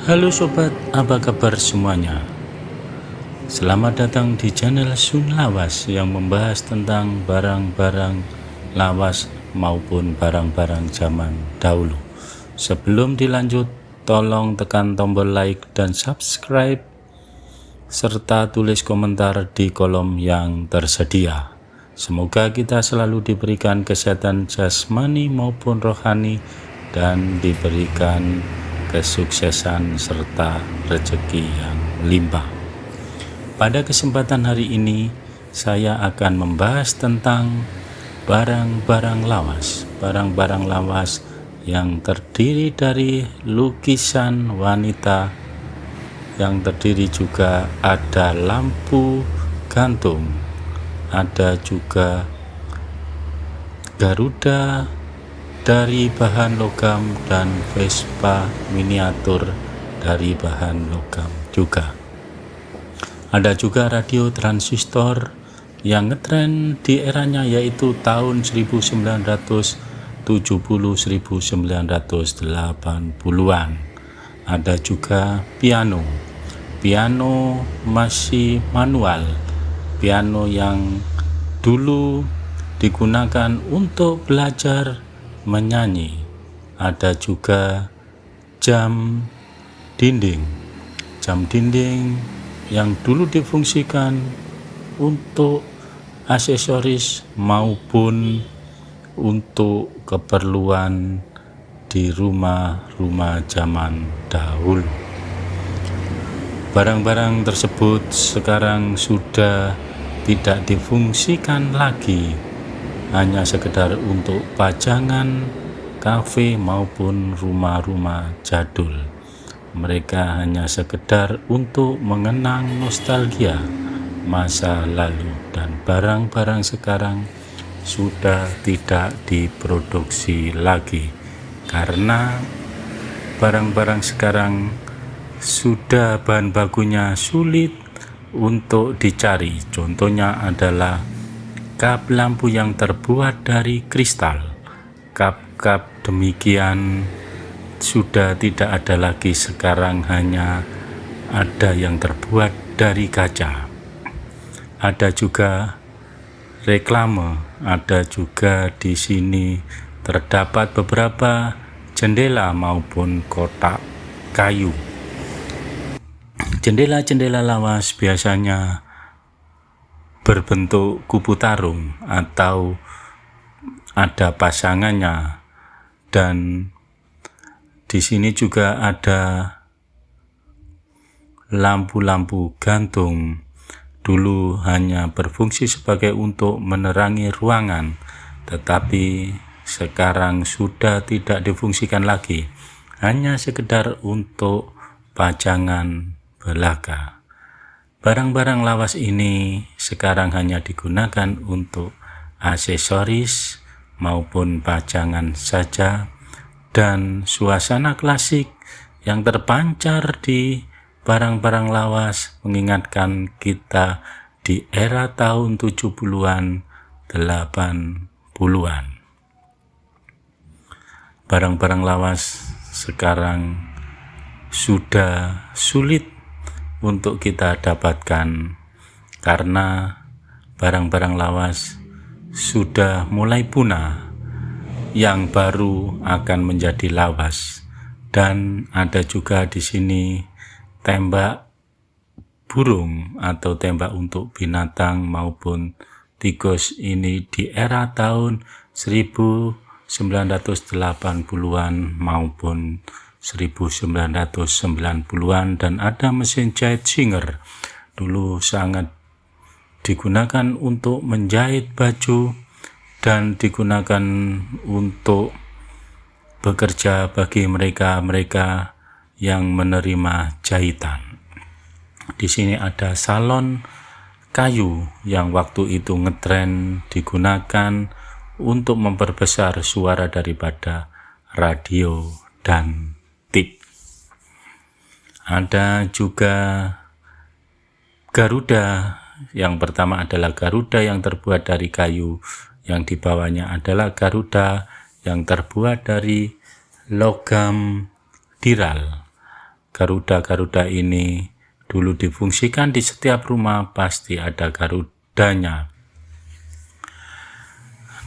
Halo sobat, apa kabar semuanya? Selamat datang di channel Sun Lawas yang membahas tentang barang-barang lawas maupun barang-barang zaman dahulu. Sebelum dilanjut, tolong tekan tombol like dan subscribe serta tulis komentar di kolom yang tersedia. Semoga kita selalu diberikan kesehatan jasmani maupun rohani dan diberikan kesuksesan serta rezeki yang limpah. Pada kesempatan hari ini saya akan membahas tentang barang-barang lawas. Barang-barang lawas yang terdiri dari lukisan wanita, yang terdiri juga ada lampu gantung, ada juga Garuda dari bahan logam dan Vespa miniatur dari bahan logam juga. Ada juga radio transistor yang ngetren di eranya, yaitu tahun 1970-1980-an. Ada juga piano masih manual, piano yang dulu digunakan untuk belajar menyanyi. Ada juga jam dinding yang dulu difungsikan untuk aksesoris maupun untuk keperluan di rumah-rumah zaman dahulu. Barang-barang tersebut sekarang sudah tidak difungsikan lagi, hanya sekedar untuk pajangan kafe maupun rumah-rumah jadul. Mereka hanya sekedar untuk mengenang nostalgia masa lalu, dan barang-barang sekarang sudah tidak diproduksi lagi karena barang-barang sekarang sudah bahan bakunya sulit untuk dicari. Contohnya adalah kap lampu yang terbuat dari kristal. Kap-kap demikian sudah tidak ada lagi, sekarang hanya ada yang terbuat dari kaca. Ada juga reklame, ada juga di sini terdapat beberapa jendela maupun kotak kayu. Jendela-jendela lawas biasanya berbentuk kubu tarung atau ada pasangannya, dan di sini juga ada lampu-lampu gantung. Dulu hanya berfungsi sebagai untuk menerangi ruangan, tetapi sekarang sudah tidak difungsikan lagi, hanya sekedar untuk pajangan belaka. Barang-barang lawas ini sekarang hanya digunakan untuk aksesoris maupun pajangan saja, dan suasana klasik yang terpancar di barang-barang lawas mengingatkan kita di era tahun 70-an, 80-an. Barang-barang lawas sekarang sudah sulit untuk kita dapatkan karena barang-barang lawas sudah mulai punah. Yang baru akan menjadi lawas. Dan ada juga di sini tembak burung atau tembak untuk binatang maupun tikus. Ini di era tahun 1980-an maupun 1990-an, dan ada mesin jahit Singer. Dulu sangat digunakan untuk menjahit baju dan digunakan untuk bekerja bagi mereka yang menerima jahitan. Di sini ada salon kayu yang waktu itu ngetren, digunakan untuk memperbesar suara daripada radio dan tip. Ada juga Garuda. Yang pertama adalah Garuda yang terbuat dari kayu, yang di bawahnya adalah Garuda yang terbuat dari logam tiral. Garuda-garuda ini dulu difungsikan di setiap rumah, pasti ada garudanya.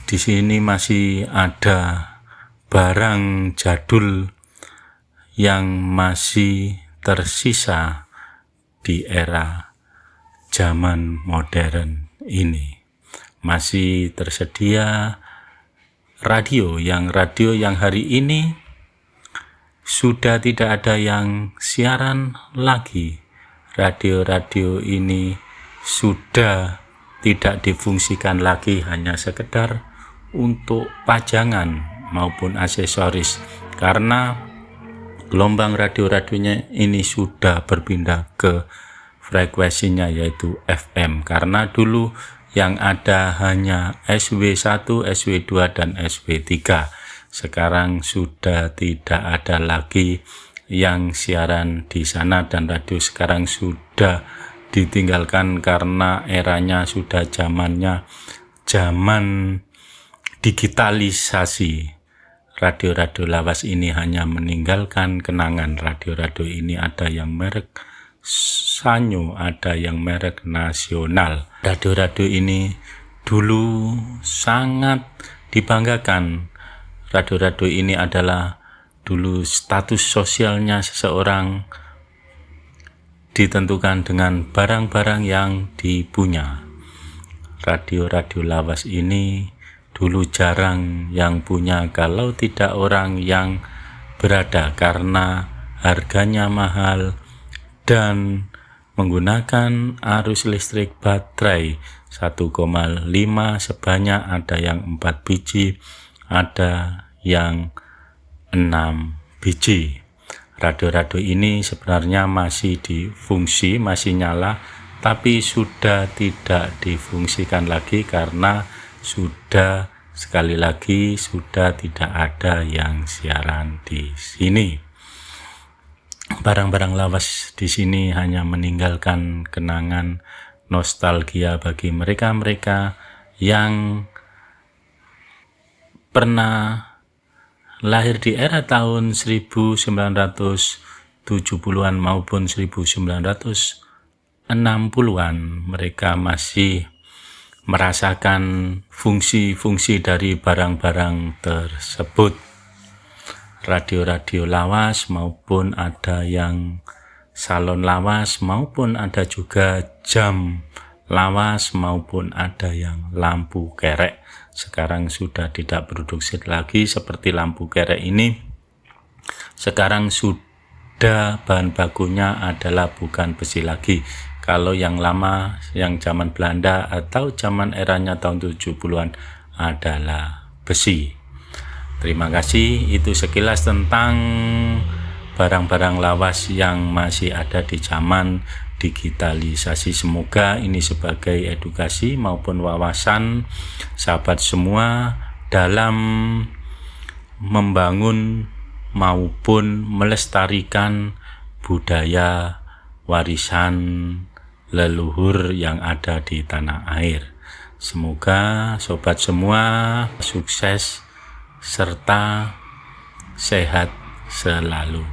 Di sini masih ada barang jadul yang masih tersisa di era zaman modern ini. Masih tersedia radio yang hari ini sudah tidak ada yang siaran lagi. Radio-radio ini sudah tidak difungsikan lagi, hanya sekedar untuk pajangan maupun aksesoris, karena gelombang radio-radionya ini sudah berpindah ke frekuensinya yaitu FM, karena dulu yang ada hanya SW1, SW2 dan SW3. Sekarang sudah tidak ada lagi yang siaran di sana, dan radio sekarang sudah ditinggalkan karena eranya sudah zaman digitalisasi. Radio-radio lawas ini hanya meninggalkan kenangan. Radio-radio ini ada yang merek Sanyo, ada yang merek nasional. Radio-radio ini dulu sangat dibanggakan. Radio-radio ini adalah dulu status sosialnya seseorang ditentukan dengan barang-barang yang dipunya. Radio-radio lawas ini dulu jarang yang punya, kalau tidak orang yang berada, karena harganya mahal dan menggunakan arus listrik baterai 1,5 sebanyak, ada yang 4 biji, ada yang 6 biji. Radio-radio ini sebenarnya masih difungsi, masih nyala, tapi sudah tidak difungsikan lagi karena sudah, sekali lagi, sudah tidak ada yang siaran di sini. Barang-barang lawas di sini hanya meninggalkan kenangan nostalgia bagi mereka-mereka yang pernah lahir di era tahun 1970-an maupun 1960-an. Mereka masih merasakan fungsi-fungsi dari barang-barang tersebut. Radio-radio lawas maupun ada yang salon lawas, maupun ada juga jam lawas, maupun ada yang lampu kerek. Sekarang sudah tidak produksi lagi seperti lampu kerek ini. Sekarang sudah bahan bakunya adalah bukan besi lagi. Kalau yang lama, yang zaman Belanda atau zaman eranya tahun 70-an adalah besi. Terima kasih, itu sekilas tentang barang-barang lawas yang masih ada di zaman digitalisasi. Semoga ini sebagai edukasi maupun wawasan sahabat semua dalam membangun maupun melestarikan budaya warisan leluhur yang ada di tanah air. Semoga sobat semua sukses serta sehat selalu.